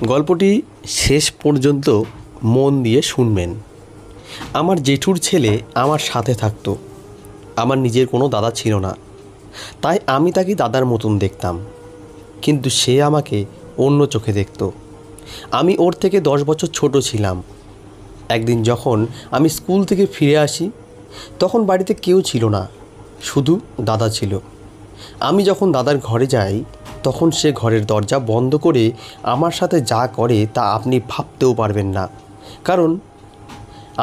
গল্পটি শেষ পর্যন্ত মন দিয়ে শুনবেন। আমার জেঠুর ছেলে আমার সাথে থাকতো। আমার নিজের কোনো দাদা ছিল না, তাই আমি তাকে দাদার মতন দেখতাম, কিন্তু সে আমাকে অন্য চোখে দেখত। আমি ওর থেকে 10 বছর ছোট ছিলাম। একদিন যখন আমি স্কুল থেকে ফিরে আসি, তখন বাড়িতে কেউ ছিল না, শুধু দাদা ছিল। আমি যখন দাদার ঘরে যাই, তখন সে ঘরের দরজা বন্ধ করে আমার সাথে যা করে তা আপনি ভাবতেও পারবেন না। কারণ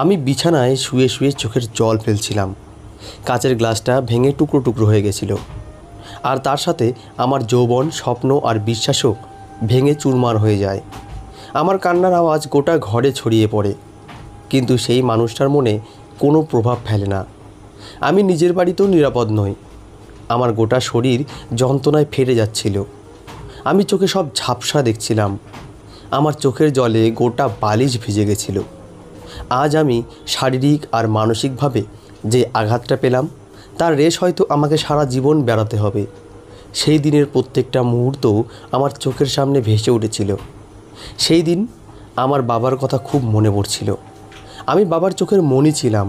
আমি বিছানায় শুয়ে শুয়ে চোখের জল ফেলছিলাম। কাচের গ্লাসটা ভেঙে টুকরো টুকরো হয়ে গেছিল, আর তার সাথে আমার যৌবন, স্বপ্ন আর বিশ্বাসও ভেঙে চুরমার হয়ে যায়। আমার কান্নার আওয়াজ গোটা ঘরে ছড়িয়ে পড়ে, কিন্তু সেই মানুষটার মনে কোনো প্রভাব ফেলে না। আমি নিজের বাড়িতেও নিরাপদ নই। আমার গোটা শরীর যন্ত্রণায় ফেটে যাচ্ছিল। আমি চোখে সব ঝাপসা দেখছিলাম। আমার চোখের জলে গোটা বালিশ ভিজে গেছিল। আজ আমি শারীরিক আর মানসিকভাবে যে আঘাতটা পেলাম, তার রেশ হয়তো আমাকে সারা জীবন বেড়াতে হবে। সেই দিনের প্রত্যেকটা মুহূর্ত আমার চোখের সামনে ভেসে উঠেছিল। সেই দিন আমার বাবার কথা খুব মনে পড়ছিল। আমি বাবার চোখের মণি ছিলাম।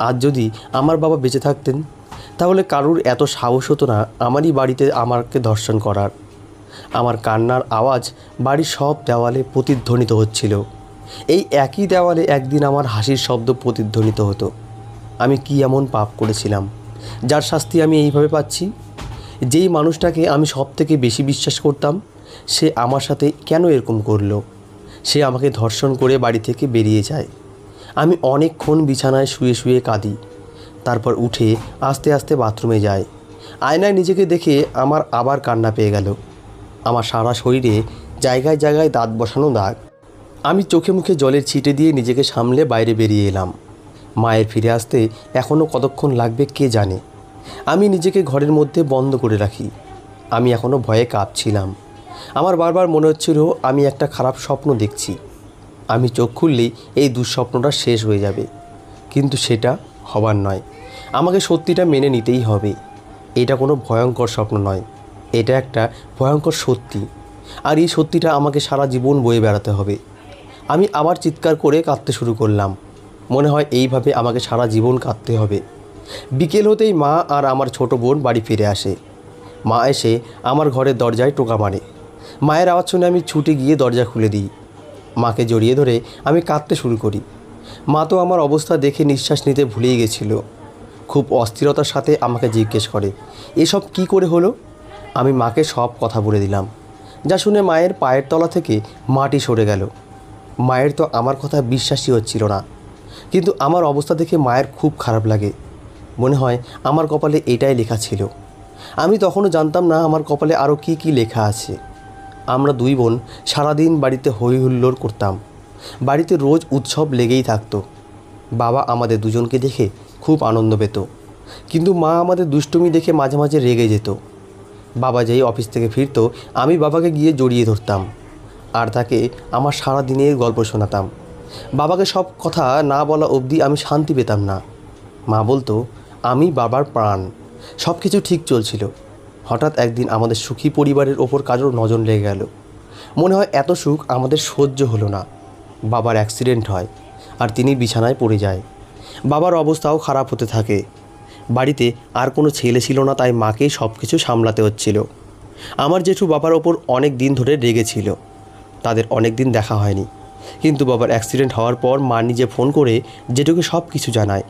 আজ যদি আমার বাবা বেঁচে থাকতেন, তাহলে কারুর এত সাহস হতো না আমারই বাড়িতে আমাকে ধর্ষণ করার। আমার কান্নার আওয়াজ বাড়ির সব দেওয়ালে প্রতিধ্বনিত হচ্ছিল। এই একই দেওয়ালে একদিন আমার হাসির শব্দ প্রতিধ্বনিত হতো। আমি কি এমন পাপ করেছিলাম, যার শাস্তি আমি এইভাবে পাচ্ছি? যেই মানুষটাকে আমি সব থেকে বেশি বিশ্বাস করতাম, সে আমার সাথে কেন এরকম করলো? সে আমাকে ধর্ষণ করে বাড়ি থেকে বেরিয়ে যায়। আমি অনেকক্ষণ বিছানায় শুয়ে শুয়ে কাঁদি। তারপর উঠে আস্তে আস্তে বাথরুমে যাই। আয়নায় নিজেকে দেখে আমার আবার কান্না পেয়ে গেল। আমার সারা শরীরে জায়গায় জায়গায় দাঁত বসানো দাগ। আমি চোখে মুখে জলের ছিটে দিয়ে নিজেকে সামলে বাইরে বেরিয়ে এলাম। মায়ের ফিরে আসতে এখনও কতক্ষণ লাগবে কে জানে। আমি নিজেকে ঘরের মধ্যে বন্ধ করে রাখি। আমি এখনও ভয়ে কাঁপছিলাম। আমার বারবার মনে হচ্ছিল আমি একটা খারাপ স্বপ্ন দেখছি। আমি চোখ খুললেই এই দুঃস্বপ্নটা শেষ হয়ে যাবে, কিন্তু সেটা হবার নয়। আমাকে সত্যিটা মেনে নিতেই হবে। এটা কোনো ভয়ঙ্কর স্বপ্ন নয়, এটা একটা ভয়ঙ্কর সত্যি। আর এই সত্যিটা আমাকে সারা জীবন বয়ে বেড়াতে হবে। আমি আবার চিৎকার করে কাঁদতে শুরু করলাম। মনে হয় এইভাবে আমাকে সারা জীবন কাঁদতে হবে। বিকেল হতেই মা আর আমার ছোট বোন বাড়ি ফিরে আসে। মা এসে আমার ঘরের দরজায় টোকা মারে। মায়ের আওয়াজ শুনে আমি ছুটে গিয়ে দরজা খুলে দিই। মাকে জড়িয়ে ধরে আমি কাঁদতে শুরু করি। মা তো আমার অবস্থা দেখে নিঃশ্বাস নিতে ভুলেই গেছিল। খুব অস্থিরতার সাথে আমাকে জিজ্ঞেস করে, এসব কি করে হলো? আমি মাকে সব কথা বলে দিলাম, যা শুনে মায়ের পায়ের তলা থেকে মাটি সরে গেল। মায়ের তো আমার কথা বিশ্বাসই হচ্ছিল না, কিন্তু আমার অবস্থা দেখে মায়ের খুব খারাপ লাগে। মনে হয় আমার কপালে এটাই লেখা ছিল। আমি তখনও জানতাম না আমার কপালে আরও কি কি লেখা আছে। আমরা দুই বোন সারাদিন বাড়িতে হই হুল্লোড় করতাম। বাড়িতে রোজ উৎসব লেগেই থাকতো। বাবা আমাদের দুজনকে দেখে খুব আনন্দ পেত, কিন্তু মা আমাদের দুষ্টুমি দেখে মাঝে মাঝে রেগে যেত। বাবা যেই অফিস থেকে ফিরত, আমি বাবাকে গিয়ে জড়িয়ে ধরতাম আর তাকে আমার সারা দিনের গল্প শোনাতাম। বাবাকে সব কথা না বলা অবধি আমি শান্তি পেতাম না। মা বলতো আমি বাবার প্রাণ। সব কিছু ঠিক চলছিল। হঠাৎ একদিন আমাদের সুখী পরিবারের ওপর কারোর নজর লেগে গেল। মনে হয় এত সুখ আমাদের সহ্য হলো না। বাবার অ্যাক্সিডেন্ট হয় আর তিনি বিছানায় পড়ে যায়। বাবার অবস্থাও খারাপ হতে থাকে। বাড়িতে আর কোনো ছেলে ছিল না, তাই মাকেই সব কিছু সামলাতে হচ্ছিল। আমার জেঠু বাবার ওপর অনেক দিন ধরে রেগেছিল। তাদের অনেক দিন দেখা হয়নি, কিন্তু বাবার অ্যাক্সিডেন্ট হওয়ার পর মা নিজে ফোন করে জেঠুকে সব কিছু জানায়।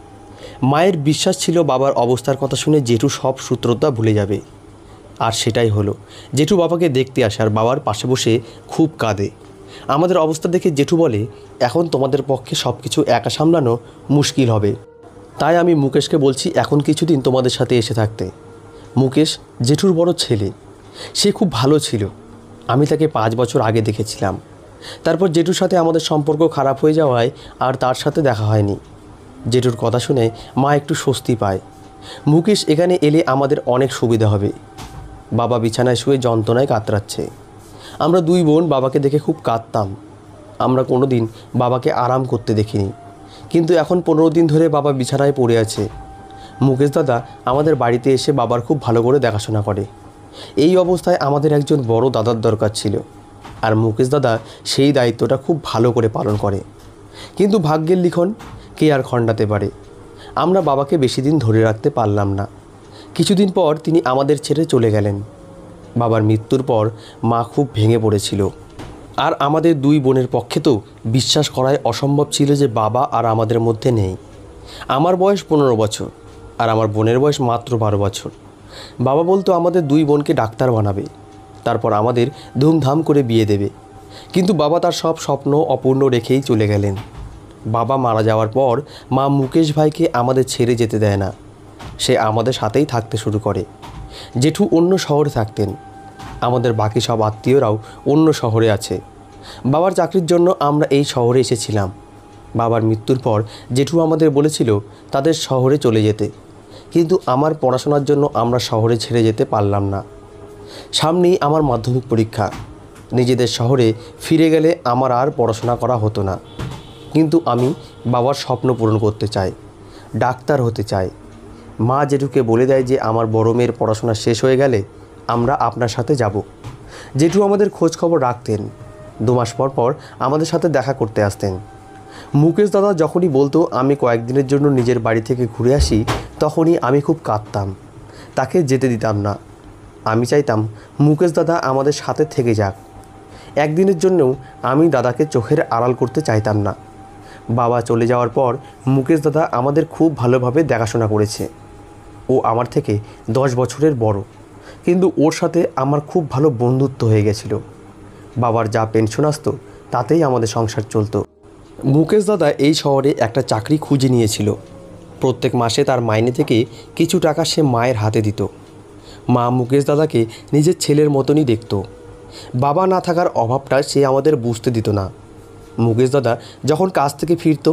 মায়ের বিশ্বাস ছিল বাবার অবস্থার কথা শুনে জেঠু সব সূত্রতা ভুলে যাবে। আর সেটাই হলো। জেঠু বাবাকে দেখতে আসে আর বাবার পাশে বসে খুব কাঁদে। আমাদের অবস্থা দেখে জেঠু বলে, এখন তোমাদের পক্ষে সব কিছু একা সামলানো মুশকিল হবে, তাই আমি মুকেশকে বলছি এখন কিছুদিন তোমাদের সাথে এসে থাকতে। মুকেশ জেঠুর বড় ছেলে। সে খুব ভালো ছিল। আমি তাকে 5 বছর আগে দেখেছিলাম। তারপর জেঠুর সাথে আমাদের সম্পর্ক খারাপ হয়ে যাওয়ায় আর তার সাথে দেখা হয়নি। জেঠুর কথা শুনে মা একটু স্বস্তি পায়। মুকেশ এখানে এলে আমাদের অনেক সুবিধা হবে। বাবা বিছানায় শুয়ে যন্ত্রণায় কাতরাচ্ছে। আমরা দুই বোন বাবাকে দেখে খুব কাঁদতাম। আমরা কোনো দিন বাবাকে আরাম করতে দেখিনি, কিন্তু এখন 15 দিন ধরে বাবা বিছানায় পড়ে আছে। মুকেশ দাদা আমাদের বাড়িতে এসে বাবার খুব ভালো করে দেখাশোনা করে। এই অবস্থায় আমাদের একজন বড় দাদার দরকার ছিল। আর মুকেশ দাদা সেই দায়িত্বটা খুব ভালো করে পালন করে। কিন্তু ভাগ্যের লিখন কে আর খণ্ডাতে পারে। আমরা বাবাকে বেশি দিন ধরে রাখতে পারলাম না। কিছুদিন পর তিনি আমাদের ছেড়ে চলে গেলেন। বাবার মৃত্যুর পর মা খুব ভেঙে পড়েছিল। আর আমাদের দুই বোনের পক্ষে তো বিশ্বাস করাই অসম্ভব ছিল যে বাবা আর আমাদের মধ্যে নেই। আমার বয়স 15 বছর আর আমার বোনের বয়স মাত্র 12 বছর। বাবা বলতো আমাদের দুই বোনকে ডাক্তার বানাবে, তারপর আমাদের ধুমধাম করে বিয়ে দেবে। কিন্তু বাবা তার সব স্বপ্ন অপূর্ণ রেখেই চলে গেলেন। বাবা মারা যাওয়ার পর মা মুকেশ ভাইকে আমাদের ছেড়ে যেতে দেয় না। সে আমাদের সাথেই থাকতে শুরু করে। জেঠু অন্য শহরে থাকতেন, আমাদের বাকি সব আত্মীয়রাও অন্য শহরে আছে। বাবার চাকরির জন্য আমরা এই শহরে এসেছিলাম। বাবার মৃত্যুর পর জেঠু আমাদের বলেছিল তাদের শহরে চলে যেতে, কিন্তু আমার পড়াশোনার জন্য আমরা শহরে ছেড়ে যেতে পারলাম না। সামনেই আমার মাধ্যমিক পরীক্ষা। নিজেদের শহরে ফিরে গেলে আমার আর পড়াশোনা করা হতো না। কিন্তু আমি বাবার স্বপ্ন পূরণ করতে চাই, ডাক্তার হতে চাই। মা জেঠুকে বলে দেয় যে আমার বড় মেয়ের পড়াশোনা শেষ হয়ে গেলে আমরা আপনার সাথে যাব। জেঠু আমাদের খোঁজ খবর রাখতেন। 2 মাস পর পর আমাদের সাথে দেখা করতে আসতেন। মুকেশ দাদা যখনই বলতো আমি কয়েকদিনের জন্য নিজের বাড়ি থেকে ঘুরে আসি, তখনই আমি খুব কাঁদতাম। তাকে যেতে দিতাম না। আমি চাইতাম মুকেশ দাদা আমাদের সাথে থেকে যাক। একদিনের জন্যও আমি দাদাকে চোখের আড়াল করতে চাইতাম না। বাবা চলে যাওয়ার পর মুকেশ দাদা আমাদের খুব ভালোভাবে দেখাশোনা করেছে। ও আমার থেকে 10 বছরের বড়, কিন্তু ওর সাথে আমার খুব ভালো বন্ধুত্ব হয়ে গেছিল। বাবার যা পেনশন আসতো তাতেই আমাদের সংসার চলতো। মুকেশ দাদা এই শহরে একটা চাকরি খুঁজে নিয়েছিল। প্রত্যেক মাসে তার মাইনে থেকে কিছু টাকা সে মায়ের হাতে দিত। মা মুকেশ দাদাকে নিজের ছেলের মতনই দেখত। বাবা না থাকার অভাবটা সে আমাদের বুঝতে দিত না। মুকেশ দাদা যখন কাজ থেকে ফিরত,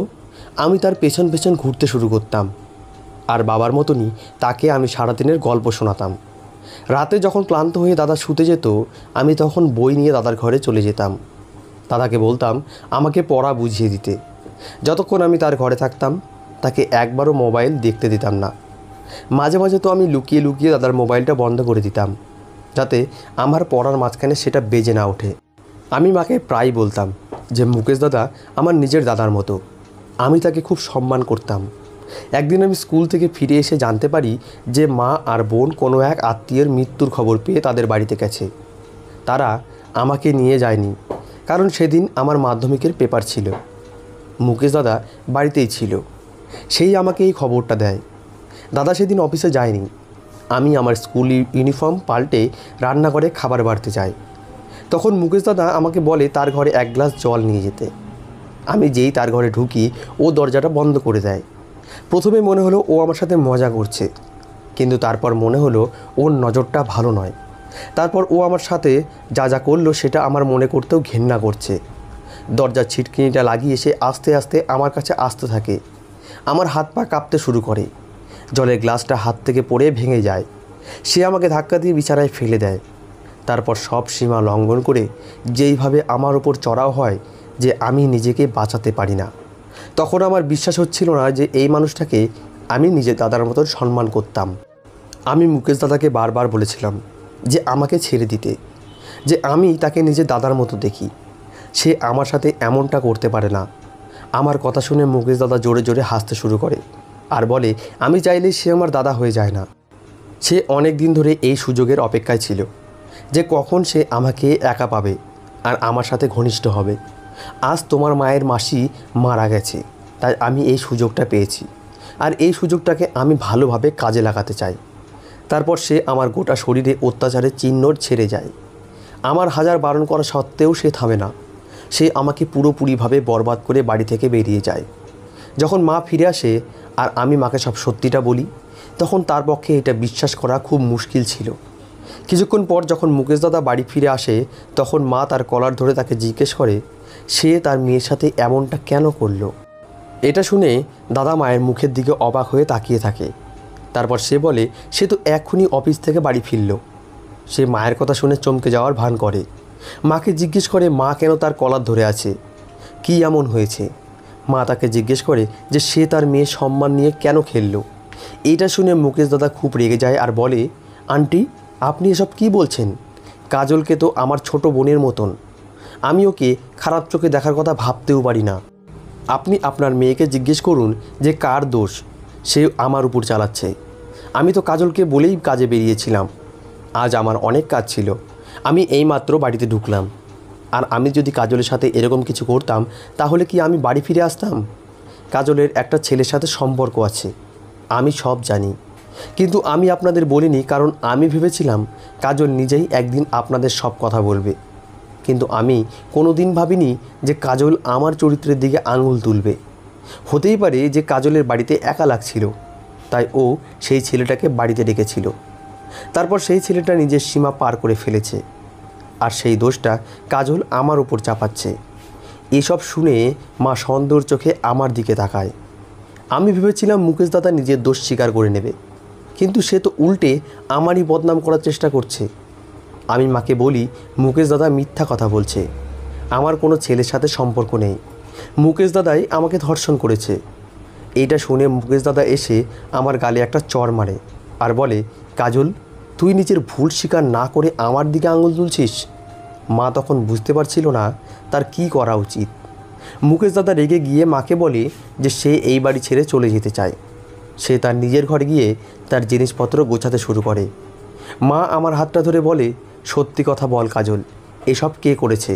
আমি তার পেছন পেছন ঘুরতে শুরু করতাম। আর বাবার মতনই তাকে আমি সারাদিনের গল্প শোনাতাম। রাতে যখন ক্লান্ত হয়ে দাদা শুতে যেত, আমি তখন বই নিয়ে দাদার ঘরে চলে যেতাম। দাদাকে বলতাম আমাকে পড়া বুঝিয়ে দিতে। যতক্ষণ আমি তার ঘরে থাকতাম তাকে একবারও মোবাইল দেখতে দিতাম না। মাঝে মাঝে তো আমি লুকিয়ে লুকিয়ে দাদার মোবাইলটা বন্ধ করে দিতাম, যাতে আমার পড়ার মাঝখানে সেটা বেজে না ওঠে। আমি মাকে প্রায় বলতাম যে মুকেশ দাদা আমার নিজের দাদার মতো, আমি তাকে খুব সম্মান করতাম। একদিন আমি স্কুল থেকে ফিরে এসে জানতে পারি যে মা আর বোন কোনো এক আত্মীয়ের মৃত্যুর খবর পেয়ে তাদের বাড়িতে গেছে। তারা আমাকে নিয়ে যায়নি, কারণ সেদিন আমার মাধ্যমিকের পেপার ছিল। মুকেশ দাদা বাড়িতেই ছিল, সেই আমাকে এই খবরটা দেয়। দাদা সেদিন অফিসে যায়নি। আমি আমার স্কুল ইউনিফর্ম পাল্টে রান্নাঘরে খাবার বাড়তে যাই। তখন মুকেশ দাদা আমাকে বলে তার ঘরে 1 গ্লাস জল নিয়ে যেতে। আমি যেই তার ঘরে ঢুকি, ও দরজাটা বন্ধ করে দেয়। প্রথমে মনে হলো ও আমার সাথে মজা করছে, কিন্তু তারপর মনে হলো ওর নজরটা ভালো নয়। তারপর ও আমার সাথে যা যা করলো সেটা আমার মনে করতেও ঘেন্না করছে। দরজার ছিটকিনিটা লাগিয়ে সে আস্তে আস্তে আমার কাছে আসতে থাকে। আমার হাত পা কাঁপতে শুরু করে। জলের গ্লাসটা হাত থেকে পড়ে ভেঙে যায়। সে আমাকে ধাক্কা দিয়ে বিছানায় ফেলে দেয়। তারপর সব সীমা লঙ্ঘন করে যেইভাবে আমার ওপর চড়াও হয় যে আমি নিজেকে বাঁচাতে পারি না। তখন আমার বিশ্বাস হচ্ছিল না যে এই মানুষটাকে আমি নিজের দাদার মতো সম্মান করতাম। আমি মুকেশ দাদাকে বারবার বলেছিলাম যে আমাকে ছেড়ে দিতে, যে আমি তাকে নিজের দাদার মতো দেখি। সে আমার সাথে এমনটা করতে পারে না। আমার কথা শুনে মুকেশ দাদা জোরে জোরে হাসতে শুরু করে আর বলে আমি চাইলেই সে আমার দাদা হয়ে যায় না। সে অনেক দিন ধরে এই সুযোগের অপেক্ষায় ছিল যে কখন সে আমাকে একা পাবে আর আমার সাথে ঘনিষ্ঠ হবে। আজ তোমার মায়ের মাসি মারা গেছে, তাই আমি এই সুযোগটা পেয়েছি, আর এই সুযোগটাকে আমি ভালোভাবে কাজে লাগাতে চাই। তারপর সে আমার গোটা শরীরে অত্যাচারের চিহ্ন ছেড়ে যায়। আমার হাজার বারণ করা সত্ত্বেও সে থামে না। সে আমাকে পুরোপুরিভাবে বরবাদ করে বাড়ি থেকে বেরিয়ে যায়। যখন মা ফিরে আসে আর আমি মাকে সব সত্যিটা বলি, তখন তার পক্ষে এটা বিশ্বাস করা খুব মুশকিল ছিল। কিছুক্ষণ পর যখন মুকেশ দাদা বাড়ি ফিরে আসে, তখন মা তার কলার ধরে তাকে জিজ্ঞেস করে সে তার মেয়ের সাথে এমনটা কেন করলো। এটা শুনে দাদা মায়ের মুখের দিকে অবাক হয়ে তাকিয়ে থাকে। তারপর সে বলে সে তো এক্ষুনি অফিস থেকে বাড়ি ফিরল। সে মায়ের কথা শুনে চমকে যাওয়ার ভান করে। মাকে জিজ্ঞেস করে মা কেন তার কলার ধরে আছে, কি এমন হয়েছে। মা তাকে জিজ্ঞেস করে যে সে তার মেয়ের সম্মান নিয়ে কেন খেললো। এটা শুনে মুকেশ দাদা খুব রেগে যায় আর বলে আন্টি আপনি এসব কি বলছেন, কাজলকে তো আমার ছোট বোনের মতন। আমি ওকে খারাপ চোখে দেখার কথা ভাবতেও পারি না। আপনি আপনার মেয়েকে জিজ্ঞেস করুন যে কার দোষ সে আমার উপর চালাচ্ছে। আমি তো কাজলকে বলেই কাজে বেরিয়েছিলাম। আজ আমার অনেক কাজ ছিল, আমি এইমাত্র বাড়িতে ঢুকলাম। আর আমি যদি কাজলের সাথে এরকম কিছু করতাম তাহলে কি আমি বাড়ি ফিরে আসতাম? কাজলের একটা ছেলের সাথে সম্পর্ক আছে, আমি সব জানি, কিন্তু আমি আপনাদের বলিনি কারণ আমি ভেবেছিলাম কাজল নিজেই একদিন আপনাদের সব কথা বলবে। কিন্তু আমি কোনো দিন ভাবিনি যে কাজল আমার চরিত্রের দিকে আঙুল তুলবে। হতেই পারে যে কাজলের বাড়িতে একা লাগছিল, তাই ও সেই ছেলেটাকে বাড়িতে ডেকেছিল। তারপর সেই ছেলেটা নিজের সীমা পার করে ফেলেছে, আর সেই দোষটা কাজল আমার উপর চাপাচ্ছে। এসব শুনে মা সন্দেহর চোখে আমার দিকে তাকায়। আমি ভেবেছিলাম মুকেশ দাদা নিজের দোষ স্বীকার করে নেবে, কিন্তু সে তো উল্টে আমারই বদনাম করার চেষ্টা করছে। আমি মাকে বলি মুকেশ দাদা মিথ্যা কথা বলছে, আমার কোনো ছেলের সাথে সম্পর্ক নেই, মুকেশ দাদাই আমাকে ধর্ষণ করেছে। এইটা শুনে মুকেশ দাদা এসে আমার গালে একটা চড় মারে আর বলে, কাজল তুই নিজের ভুল স্বীকার না করে আমার দিকে আঙুল তুলছিস। মা তখন বুঝতে পারছিল না তার কি করা উচিত। মুকেশ দাদা রেগে গিয়ে মাকে বলে যে সে এই বাড়ি ছেড়ে চলে যেতে চায়। সে তার নিজের ঘরে গিয়ে তার জিনিসপত্র গোছাতে শুরু করে। মা আমার হাতটা ধরে বলে, সত্যি কথা বল কাজল, এসব কে করেছে?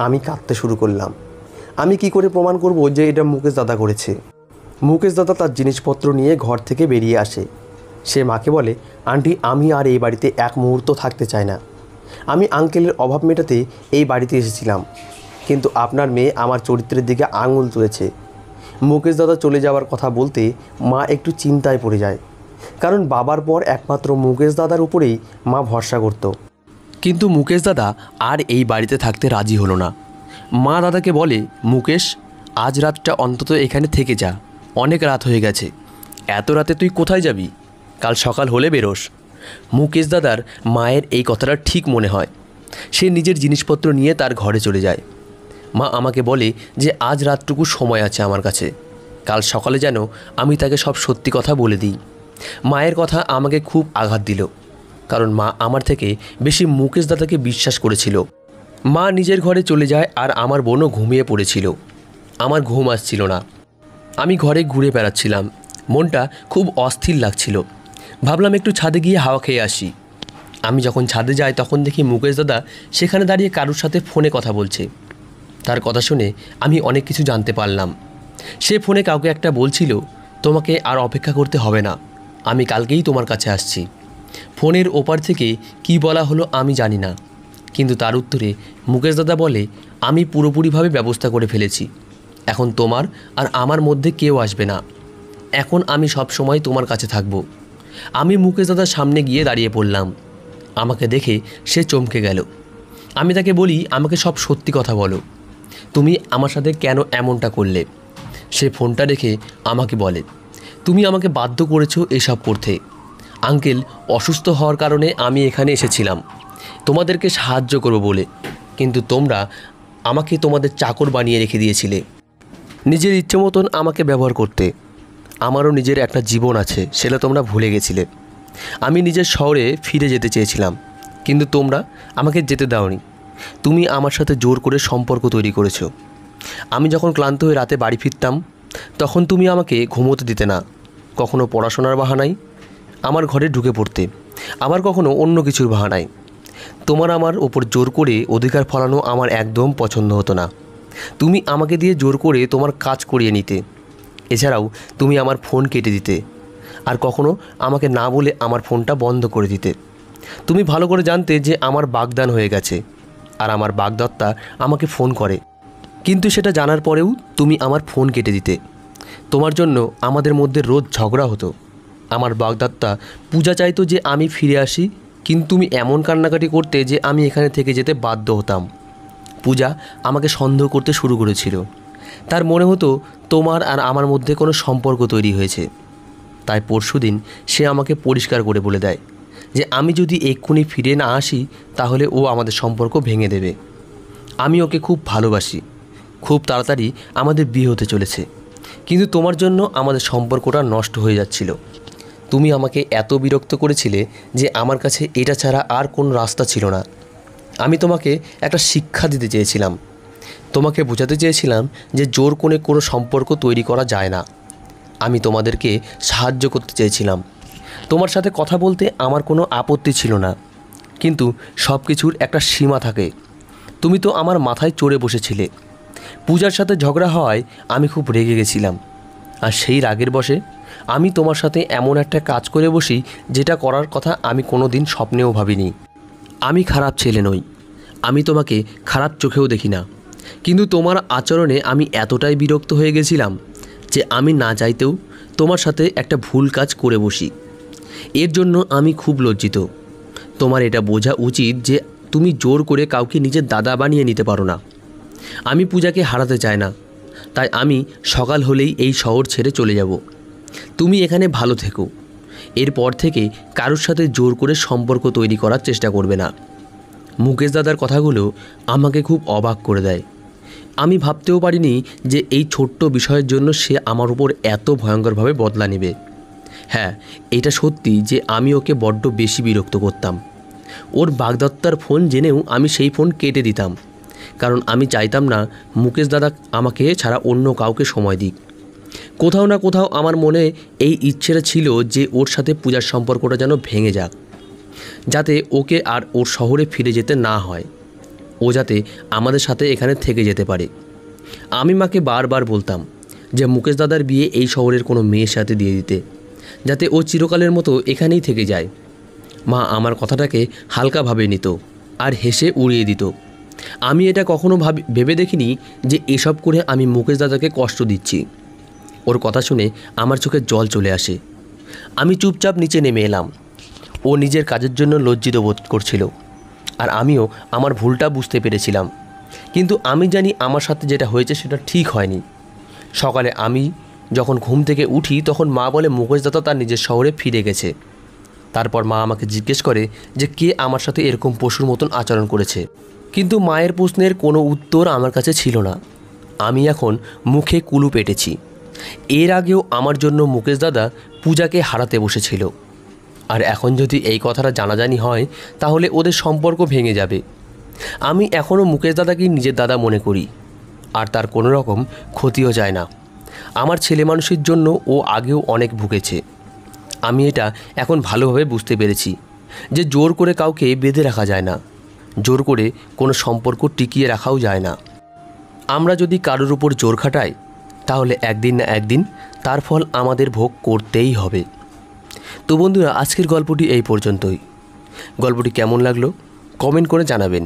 আমি কাঁদতে শুরু করলাম। আমি কি করে প্রমাণ করব যে এটা মুকেশ দাদা করেছে? মুকেশ দাদা তার জিনিসপত্র নিয়ে ঘর থেকে বেরিয়ে আসে। সে মাকে বলে, আন্টি আমি আর এই বাড়িতে এক মুহূর্ত থাকতে চাই না। আমি আঙ্কেলের অভাব মেটাতে এই বাড়িতে এসেছিলাম, কিন্তু আপনার মেয়ে আমার চরিত্রের দিকে আঙুল তুলেছে। মুকেশ দাদা চলে যাওয়ার কথা বলতে মা একটু চিন্তায় পড়ে যায়, কারণ বাবার পর একমাত্র মুকেশ দাদার উপরেই মা ভরসা করত। কিন্তু মুকেশ দাদা আর এই বাড়িতে থাকতে রাজি হলো না। মা দাদাকে বলে, মুকেশ আজ রাতটা অন্তত এখানে থেকে যা, অনেক রাত হয়ে গেছে। এত রাতে তুই কোথায় যাবি? কাল সকাল হলে বেরোস। মুকেশ দাদার মায়ের এই কথাটা ঠিক মনে হয়। সে নিজের জিনিসপত্র নিয়ে তার ঘরে চলে যায়। মা আমাকে বলে যে আজ রাতটুকু সময় আছে আমার কাছে, কাল সকালে যেন আমি তাকে সব সত্যি কথা বলে দিই। মায়ের কথা আমাকে খুব আঘাত দিল, কারণ মা আমার থেকে বেশি মুকেশ দাদাকে বিশ্বাস করেছিল। মা নিজের ঘরে চলে যায় আর আমার বোনও ঘুমিয়ে পড়েছিল। আমার ঘুম আসছিল না। আমি ঘরে ঘুরে বেড়াচ্ছিলাম, মনটা খুব অস্থির লাগছিল। ভাবলাম একটু ছাদে গিয়ে হাওয়া খেয়ে আসি। আমি যখন ছাদে যাই তখন দেখি মুকেশ দাদা সেখানে দাঁড়িয়ে কারুর সাথে ফোনে কথা বলছে। তার কথা শুনে আমি অনেক কিছু জানতে পারলাম। সে ফোনে কাউকে একটা বলছিল, তোমাকে আর অপেক্ষা করতে হবে না, আমি কালকেই তোমার কাছে আসছি। ফোনের ওপার থেকে কি বলা হলো আমি জানি না, কিন্তু তার উত্তরে মুকেশ দাদা বলে, আমি পুরোপুরিভাবে ব্যবস্থা করে ফেলেছি, এখন তোমার আর আমার মধ্যে কেউ আসবে না, এখন আমি সব সময় তোমার কাছে থাকব। আমি মুকেশ দাদার সামনে গিয়ে দাঁড়িয়ে পড়লাম। আমাকে দেখে সে চমকে গেল। আমি তাকে বলি, আমাকে সব সত্যি কথা বলো, তুমি আমার সাথে কেন এমনটা করলে? সে ফোনটা রেখে আমাকে বলে, তুমি আমাকে বাধ্য করেছো এসব করতে। আঙ্কেল অসুস্থ হওয়ার কারণে আমি এখানে এসেছিলাম তোমাদেরকে সাহায্য করব বলে, কিন্তু তোমরা আমাকে তোমাদের চাকর বানিয়ে রেখে দিয়েছিলে, নিজের ইচ্ছে মতন আমাকে ব্যবহার করতে। আমারও নিজের একটা জীবন আছে, সেটা তোমরা ভুলে গেছিলে। আমি নিজের শহরে ফিরে যেতে চেয়েছিলাম, কিন্তু তোমরা আমাকে যেতে দাওনি। তুমি আমার সাথে জোর করে সম্পর্ক তৈরি করেছো। আমি যখন ক্লান্ত হয়ে রাতে বাড়ি ফিরতাম তখন তুমি আমাকে ঘুমোতে দিতে না, কখনো পড়াশোনার বাহানায় আমার ঘরে ঢুকে পড়তে, আবার কখনো অন্য কিছুর বাহানায়। তোমার আমার ওপর জোর করে অধিকার ফলানো আমার একদম পছন্দ হতো না। তুমি আমাকে দিয়ে জোর করে তোমার কাজ করিয়ে নিতে। এছাড়াও তুমি আমার ফোন কেটে দিতে, আর কখনো আমাকে না বলে আমার ফোনটা বন্ধ করে দিতে। তুমি ভালো করে জানতে যে আমার বাগদান হয়ে গেছে, আর আমার বাগদত্তা আমাকে ফোন করে, কিন্তু সেটা জানার পরেও তুমি আমার ফোন কেটে দিতে। তোমার জন্য আমাদের মধ্যে রোজ ঝগড়া হতো। আমার বাগদত্তা পূজা চাইতো যে আমি ফিরে আসি, কিন্তু তুমি এমন কান্নাকাটি করতে যে আমি এখানে থেকে যেতে বাধ্য হতাম। পূজা আমাকে সন্দেহ করতে শুরু করেছিল। তার মনে হতো তোমার আর আমার মধ্যে কোনো সম্পর্ক তৈরি হয়েছে। তাই পরশুদিন সে আমাকে পরিষ্কার করে বলে দেয় যে আমি যদি এক্ষুনি ফিরে না আসি তাহলে ও আমাদের সম্পর্ক ভেঙে দেবে। আমি ওকে খুব ভালোবাসি, খুব তাড়াতাড়ি আমাদের বিয়ে হতে চলেছে, কিন্তু তোমার জন্য আমাদের সম্পর্কটা নষ্ট হয়ে যাচ্ছিল। তুমি আমাকে এত বিরক্ত করেছিলে যে আমার কাছে এটা ছাড়া আর কোনো রাস্তা ছিল না। আমি তোমাকে একটা শিক্ষা দিতে চেয়েছিলাম, তোমাকে বোঝাতে চেয়েছিলাম যে জোর করে কোনো সম্পর্ক তৈরি করা যায় না। আমি তোমাদেরকে সাহায্য করতে চেয়েছিলাম। তোমার সাথে কথা বলতে আমার কোনো আপত্তি ছিল না, কিন্তু সব কিছুর একটা সীমা থাকে। তুমি তো আমার মাথায় চড়ে বসেছিলে। পূজার সাথে ঝগড়া হওয়ায় আমি খুব রেগে গেছিলাম, আর সেই রাগের বশে আমি তোমার সাথে এমন একটা কাজ করে বসি যেটা করার কথা আমি কোনো দিন স্বপ্নেও ভাবিনি। আমি খারাপ ছেলে নই, আমি তোমাকে খারাপ চোখেও দেখি না, কিন্তু তোমার আচরণে আমি এতটাই বিরক্ত হয়ে গেছিলাম যে আমি না চাইতেও তোমার সাথে একটা ভুল কাজ করে বসি। এর জন্য আমি খুব লজ্জিত। তোমার এটা বোঝা উচিত যে তুমি জোর করে কাউকে নিজের দাদা বানিয়ে নিতে পারো না। আমি পূজাকে হারাতে চাই না, তাই আমি সকাল হলেই এই শহর ছেড়ে চলে যাব। তুমি এখানে ভালো থেকো। এরপর থেকে কারোর সাথে জোর করে সম্পর্ক তৈরি করার চেষ্টা করবে না। মুকেশ দাদার কথাগুলো আমাকে খুব অবাক করে দেয়। আমি ভাবতেও পারিনি যে এই ছোট্ট বিষয়ের জন্য সে আমার উপর এত ভয়ঙ্করভাবে বদলা নেবে। হ্যাঁ, এটা সত্যি যে আমি ওকে বড্ড বেশি বিরক্ত করতাম। ওর বাগদত্তার ফোন জেনেও আমি সেই ফোন কেটে দিতাম, কারণ আমি চাইতাম না মুকেশ দাদা আমাকে ছাড়া অন্য কাউকে সময় দিক। কোথাও না কোথাও আমার মনে এই ইচ্ছেটা ছিল যে ওর সাথে পূজার সম্পর্কটা যেন ভেঙে যাক, যাতে ওকে আর ওর শহরে ফিরে যেতে না হয়। ও যাতে আমাদের সাথে এখানে থেকে যেতে পারে। আমি মাকে বারবার বলতাম যে মুকেশ দাদার বিয়ে এই শহরের কোনো মেয়ের সাথে দিয়ে দিতে, যাতে ও চিরকালের মতো এখানেই থেকে যায়। মা আমার কথাটাকে হালকাভাবে নিত আর হেসে উড়িয়ে দিত। আমি এটা কখনো ভেবে দেখিনি যে এসব করে আমি মুকেশ দাদাকে কষ্ট দিচ্ছি। ওর কথা শুনে আমার চোখে জল চলে আসে। আমি চুপচাপ নিচে নেমে এলাম। ও নিজের কাজের জন্য লজ্জিত বোধ করছিল, আর আমিও আমার ভুলটা বুঝতে পেরেছিলাম। কিন্তু আমি জানি আমার সাথে যেটা হয়েছে সেটা ঠিক হয়নি। সকালে আমি যখন ঘুম থেকে উঠি তখন মা বলে মুকেশ দাদা তার নিজের শহরে ফিরে গেছে। তারপর মা আমাকে জিজ্ঞেস করে যে কে আমার সাথে এরকম পশুর মতন আচরণ করেছে, কিন্তু মায়ের প্রশ্নের কোনো উত্তর আমার কাছে ছিল না। আমি এখন মুখে কুলু পেটেছি। এর আগেও আমার জন্য মুকেশ দাদা পূজাকে হারাতে বসেছিল, আর এখন যদি এই কথাটা জানাজানি হয় তাহলে ওদের সম্পর্ক ভেঙে যাবে। আমি এখনও মুকেশ দাদাকে নিজের দাদা মনে করি, আর তার কোনো রকম ক্ষতিও চায় না। আমার ছেলে মানুষের জন্য ও আগেও অনেক ভুগেছে। আমি এটা এখন ভালোভাবে বুঝতে পেরেছি যে জোর করে কাউকে বেঁধে রাখা যায় না, জোর করে কোনো সম্পর্ক টিকিয়ে রাখাও যায় না। আমরা যদি কারোর উপর জোর খাটাই তাহলে একদিন না একদিন তার ফল আমাদের ভোগ করতেই হবে। তো বন্ধুরা, আজকের গল্পটি এই পর্যন্তই। গল্পটি কেমন লাগলো কমেন্ট করে জানাবেন।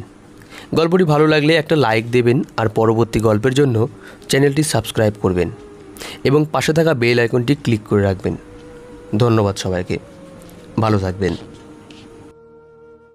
গল্পটি ভালো লাগলে একটা লাইক দেবেন, আর পরবর্তী গল্পের জন্য চ্যানেলটি সাবস্ক্রাইব করবেন এবং পাশে থাকা বেল আইকনটি ক্লিক করে রাখবেন। ধন্যবাদ সবাইকে, ভালো থাকবেন।